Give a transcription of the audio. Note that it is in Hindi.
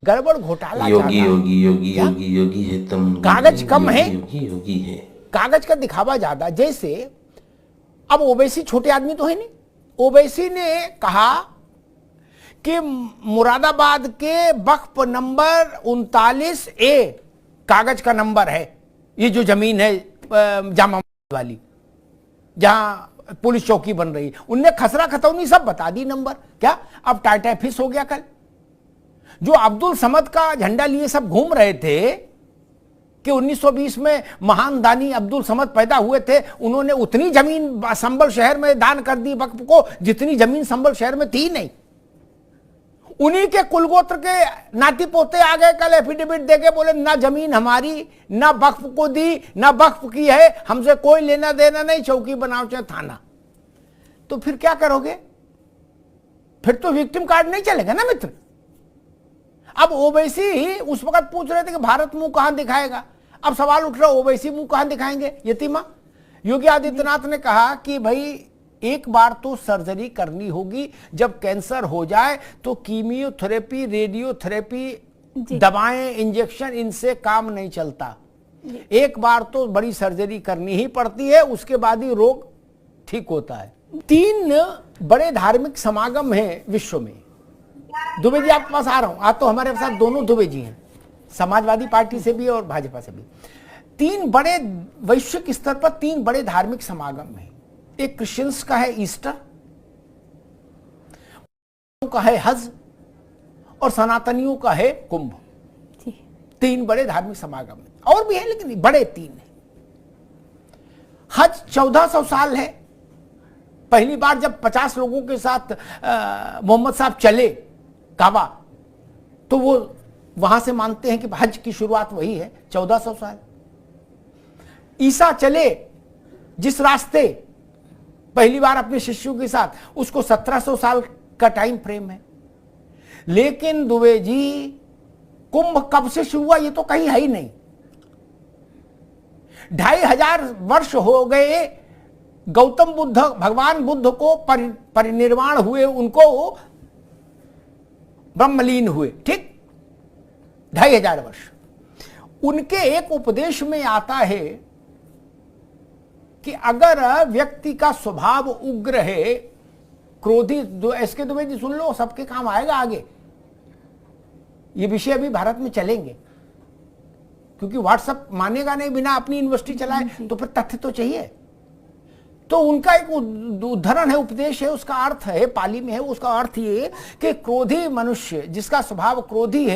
गड़बड़ घोटाला योगी ज्यादा योगी योगी योगी योगी है तुम, कागज कम है, योगी योगी है, कागज का दिखावा ज्यादा। जैसे अब ओवैसी छोटे आदमी तो है नहीं, ओवैसी ने कहा कि मुरादाबाद के वक्फ नंबर 39A कागज का नंबर है, ये जो जमीन है जामा मस्जिद वाली जहां पुलिस चौकी बन रही है, उनने खसरा खतौनी सब बता दी नंबर। क्या अब टाटा फिस हो गया? कल जो अब्दुल समद का झंडा लिए सब घूम रहे थे कि 1920 में महान दानी अब्दुल समद पैदा हुए थे, उन्होंने उतनी जमीन संभल शहर में दान कर दी वक्फ को जितनी जमीन संभल शहर में थी नहीं। उन्हीं के कुलगोत्र के नाती पोते आ गए कल एफिडेविट देके, बोले ना जमीन हमारी, ना वक्फ को दी, ना वक्फ की है, हमसे कोई लेना देना नहीं, चौकी बनाओ चाहे थाना। तो फिर क्या करोगे? फिर तो विक्टिम कार्ड नहीं चलेगा ना मित्र। अब ओवैसी ही उस वक्त पूछ रहे थे कि भारत मुंह कहां दिखाएगा। अब सवाल उठ रहा है ओवैसी मुंह कहां दिखाएंगे? यतीमा योगी आदित्यनाथ ने कहा कि भाई एक बार तो सर्जरी करनी होगी, जब कैंसर हो जाए तो कीमियोथेरेपी, रेडियोथेरेपी, दवाएं, इंजेक्शन, इनसे काम नहीं चलता। एक बार तो बड़ी सर्जरी करनी ही पड़ती है, उसके बाद ही रोग ठीक होता है। 3 बड़े धार्मिक समागम हैं विश्व में। दुबे जी आपके पास आ रहा हूं, आज तो हमारे साथ दोनों दुबे जी हैं, समाजवादी पार्टी से भी और भाजपा से भी। 3 बड़े वैश्विक स्तर पर 3 बड़े धार्मिक समागम हैं। एक क्रिश्चियंस का है ईस्टर, का है हज, और सनातनियों का है कुंभ। 3 बड़े धार्मिक समागम हैं, और भी है लेकिन बड़े 3 हैं। हज 1400 साल है। पहली बार जब 50 लोगों के साथ मोहम्मद साहब चले काबा, तो वो वहां से मानते हैं कि हज की शुरुआत वही है, 1400 साल। ईसा चले जिस रास्ते पहली बार अपने शिष्यों के साथ, उसको 1700 साल का टाइम फ्रेम है। लेकिन दुबे जी कुंभ कब से शुरू हुआ ये तो कहीं है ही नहीं। 2500 वर्ष हो गए गौतम बुद्ध, भगवान बुद्ध को परिनिर्वाण हुए, उनको ब्रह्मलीन हुए, ठीक 2500 वर्ष। उनके एक उपदेश में आता है कि अगर व्यक्ति का स्वभाव उग्र है, क्रोधी, एसके दुबे जी सुन लो, सबके काम आएगा आगे। ये विषय अभी भारत में चलेंगे, क्योंकि व्हाट्सएप मानेगा नहीं बिना अपनी यूनिवर्सिटी चलाए, तो फिर तथ्य तो चाहिए। तो उनका एक उद्धरण है, उपदेश है, उसका अर्थ है, पाली में है, उसका अर्थ ये कि क्रोधी मनुष्य, जिसका स्वभाव क्रोधी है,